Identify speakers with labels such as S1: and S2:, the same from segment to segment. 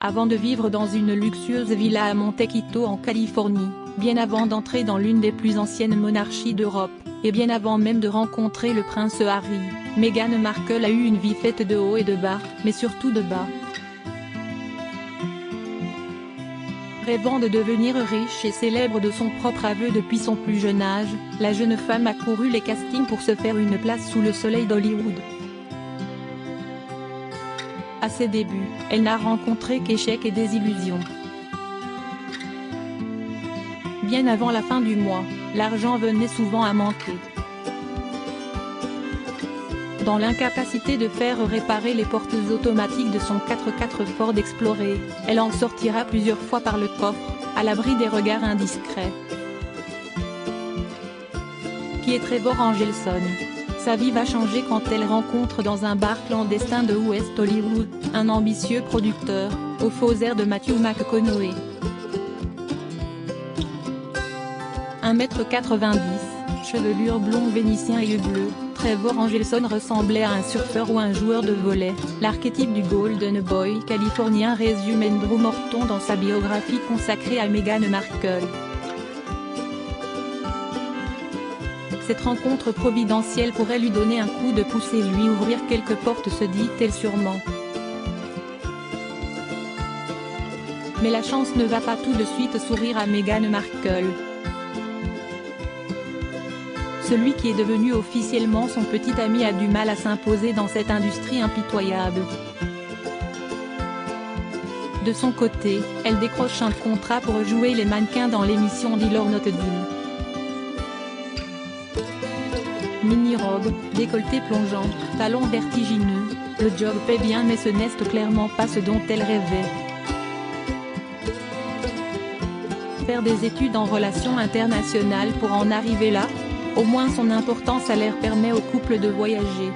S1: Avant de vivre dans une luxueuse villa à Montecito en Californie, bien avant d'entrer dans l'une des plus anciennes monarchies d'Europe, et bien avant même de rencontrer le prince Harry, Meghan Markle a eu une vie faite de haut et de bas, mais surtout de bas. Rêvant de devenir riche et célèbre de son propre aveu depuis son plus jeune âge, la jeune femme a couru les castings pour se faire une place sous le soleil d'Hollywood. À ses débuts, elle n'a rencontré qu'échecs et désillusions. Bien avant la fin du mois, l'argent venait souvent à manquer. Dans l'incapacité de faire réparer les portes automatiques de son 4x4 Ford Explorer, elle en sortira plusieurs fois par le coffre, à l'abri des regards indiscrets. Qui est Trevor Angelson? Sa vie va changer quand elle rencontre dans un bar clandestin de West Hollywood, un ambitieux producteur, aux faux airs de Matthew McConaughey. 1,90 m, chevelure blonde vénitien et yeux bleus, Trevor Angelson ressemblait à un surfeur ou un joueur de volley, l'archétype du Golden Boy californien, résume Andrew Morton dans sa biographie consacrée à Meghan Markle. Cette rencontre providentielle pourrait lui donner un coup de pouce et lui ouvrir quelques portes, se dit-elle sûrement. Mais la chance ne va pas tout de suite sourire à Meghan Markle. Celui qui est devenu officiellement son petit ami a du mal à s'imposer dans cette industrie impitoyable. De son côté, elle décroche un contrat pour jouer les mannequins dans l'émission Deal or Not Deal. Mini-robe, décolleté plongeant, talons vertigineux, le job paie bien mais ce n'est clairement pas ce dont elle rêvait. Faire des études en relations internationales pour en arriver là? Au moins son important salaire permet au couple de voyager.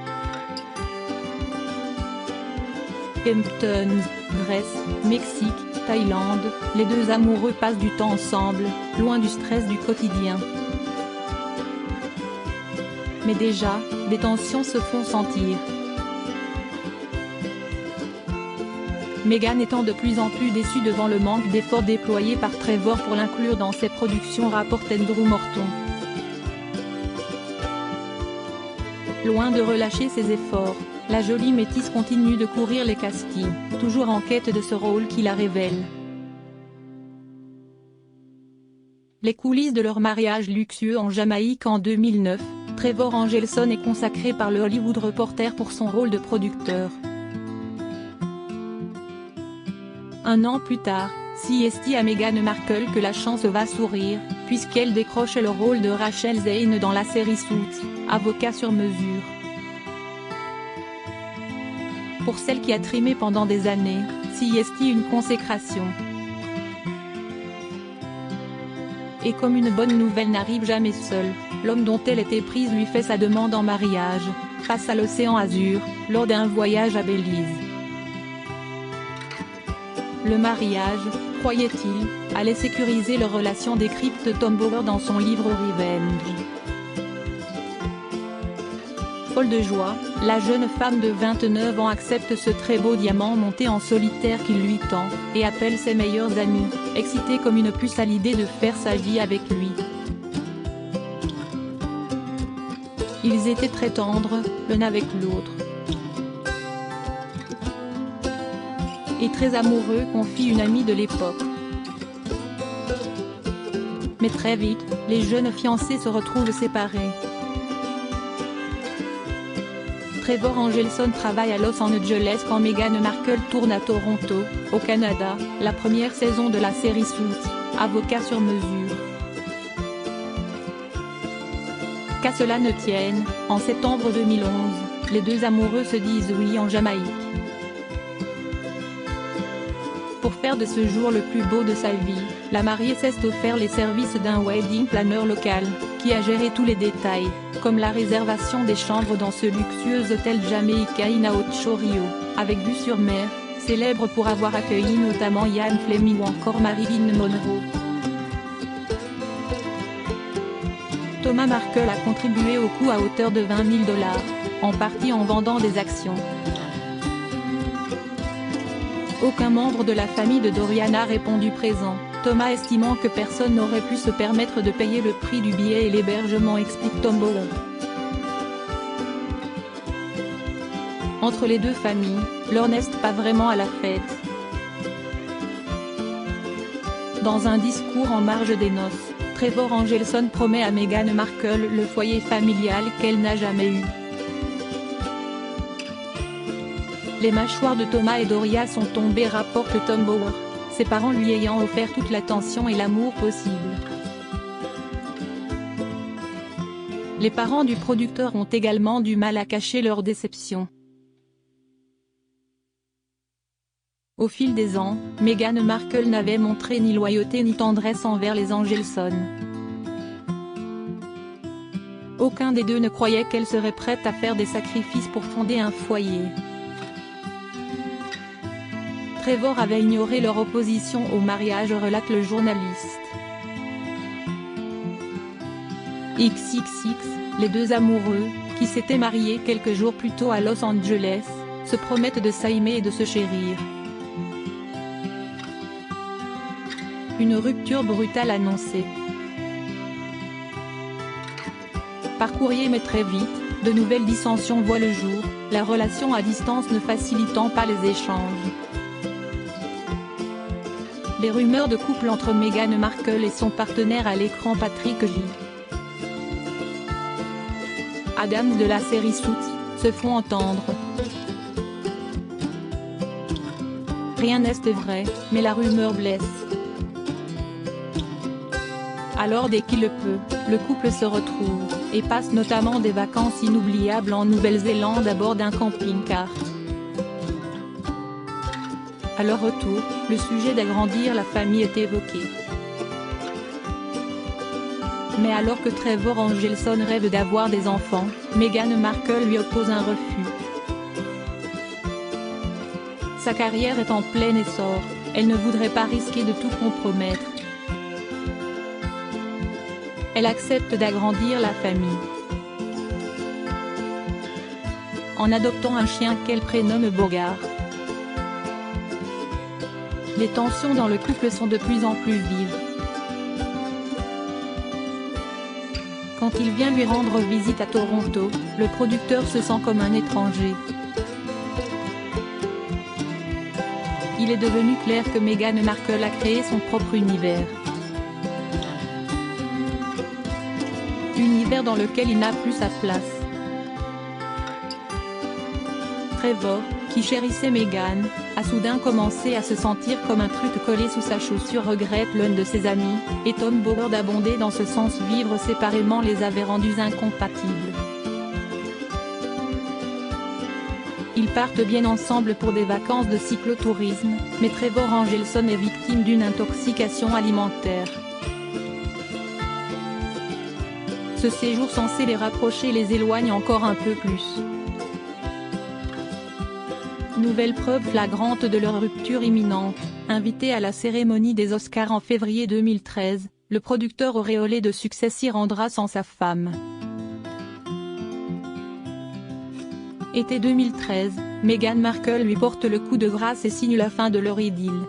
S1: Hamptons, Grèce, Mexique, Thaïlande, les deux amoureux passent du temps ensemble, loin du stress du quotidien. Mais déjà, des tensions se font sentir. Meghan étant de plus en plus déçue devant le manque d'efforts déployés par Trevor pour l'inclure dans ses productions, rapporte Andrew Morton. Loin de relâcher ses efforts, la jolie métisse continue de courir les castings, toujours en quête de ce rôle qui la révèle. Les coulisses de leur mariage luxueux en Jamaïque en 2009, Trevor Angelson est consacré par le Hollywood Reporter pour son rôle de producteur. Un an plus tard, signe à Meghan Markle que la chance va sourire, puisqu'elle décroche le rôle de Rachel Zane dans la série Suits, avocat sur mesure. Pour celle qui a trimé pendant des années, signe une consécration. Et comme une bonne nouvelle n'arrive jamais seule, l'homme dont elle était prise lui fait sa demande en mariage, face à l'océan Azur, lors d'un voyage à Belize. Le mariage, croyait-il, allait sécuriser leur relation, décrypte Tom Bower dans son livre Revenge. Folle de joie, la jeune femme de 29 ans accepte ce très beau diamant monté en solitaire qu'il lui tend, et appelle ses meilleurs amis, excitée comme une puce à l'idée de faire sa vie avec lui. Ils étaient très tendres, l'un avec l'autre. Et très amoureux, confie une amie de l'époque. Mais très vite, les jeunes fiancés se retrouvent séparés. Trevor Angelson travaille à Los Angeles quand Meghan Markle tourne à Toronto, au Canada, la première saison de la série Suits, avocat sur mesure. Qu'à cela ne tienne, en septembre 2011, les deux amoureux se disent oui en Jamaïque. Pour faire de ce jour le plus beau de sa vie, la mariée s'est offert les services d'un wedding planner local, qui a géré tous les détails, comme la réservation des chambres dans ce luxueux hôtel jamaïcain à Ocho Rio, avec vue sur mer, célèbre pour avoir accueilli notamment Ian Fleming ou encore Marilyn Monroe. Thomas Markle a contribué au coût à hauteur de 20 000 $, en partie en vendant des actions. Aucun membre de la famille de Doria n'a répondu présent, Thomas estimant que personne n'aurait pu se permettre de payer le prix du billet et l'hébergement, explique Tom Bauer. Entre les deux familles, l'heure n'est pas vraiment à la fête. Dans un discours en marge des noces, Trevor Angelson promet à Meghan Markle le foyer familial qu'elle n'a jamais eu. Les mâchoires de Thomas et Doria sont tombées, rapporte Tom Bauer, ses parents lui ayant offert toute l'attention et l'amour possible. Les parents du producteur ont également du mal à cacher leur déception. Au fil des ans, Meghan Markle n'avait montré ni loyauté ni tendresse envers les Angelson. Aucun des deux ne croyait qu'elle serait prête à faire des sacrifices pour fonder un foyer. Trevor avait ignoré leur opposition au mariage, relate le journaliste. XXX, les deux amoureux, qui s'étaient mariés quelques jours plus tôt à Los Angeles, se promettent de s'aimer et de se chérir. Une rupture brutale annoncée. Par courrier mais très vite, de nouvelles dissensions voient le jour, la relation à distance ne facilitant pas les échanges. Les rumeurs de couple entre Meghan Markle et son partenaire à l'écran Patrick J. Adams de la série Suits, se font entendre. Rien n'est vrai, mais la rumeur blesse. Alors dès qu'il le peut, le couple se retrouve, et passe notamment des vacances inoubliables en Nouvelle-Zélande à bord d'un camping-car. À leur retour, le sujet d'agrandir la famille est évoqué. Mais alors que Trevor Angelson rêve d'avoir des enfants, Meghan Markle lui oppose un refus. Sa carrière est en plein essor, elle ne voudrait pas risquer de tout compromettre. Elle accepte d'agrandir la famille. En adoptant un chien qu'elle prénomme Bogart. Les tensions dans le couple sont de plus en plus vives. Quand il vient lui rendre visite à Toronto, le producteur se sent comme un étranger. Il est devenu clair que Meghan Markle a créé son propre univers. Univers dans lequel il n'a plus sa place. Trevor, qui chérissait Meghan, a soudain commencé à se sentir comme un truc collé sous sa chaussure, regrette l'un de ses amis, et Tom Bauer d'abonder dans ce sens. Vivre séparément les avait rendus incompatibles. Ils partent bien ensemble pour des vacances de cyclotourisme, mais Trevor Angelson est victime d'une intoxication alimentaire. Ce séjour censé les rapprocher les éloigne encore un peu plus. Nouvelle preuve flagrante de leur rupture imminente, invité à la cérémonie des Oscars en février 2013, le producteur auréolé de succès s'y rendra sans sa femme. Été 2013, Meghan Markle lui porte le coup de grâce et signe la fin de leur idylle.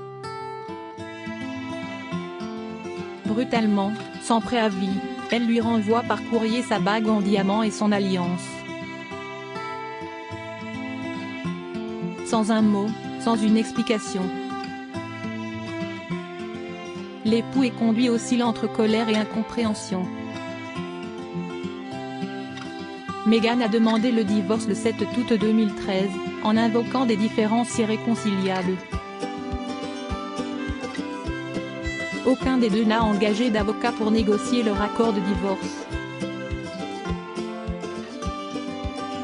S1: Brutalement, sans préavis, elle lui renvoie par courrier sa bague en diamant et son alliance. Sans un mot, sans une explication. L'époux est conduit oscille entre colère et incompréhension. Meghan a demandé le divorce le 7 août 2013, en invoquant des différences irréconciliables. Aucun des deux n'a engagé d'avocat pour négocier leur accord de divorce.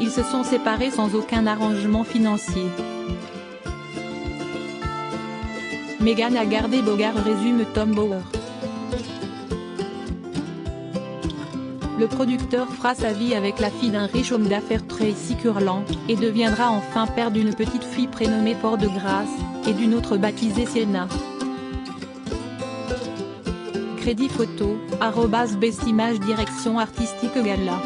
S1: Ils se sont séparés sans aucun arrangement financier. Meghan a gardé Bogart, résume Tom Bauer. Le producteur fera sa vie avec la fille d'un riche homme d'affaires, Tracy Curlan, et deviendra enfin père d'une petite fille prénommée Port-de-Grâce, et d'une autre baptisée Sienna. Crédit photo, @bestimage direction artistique Gala.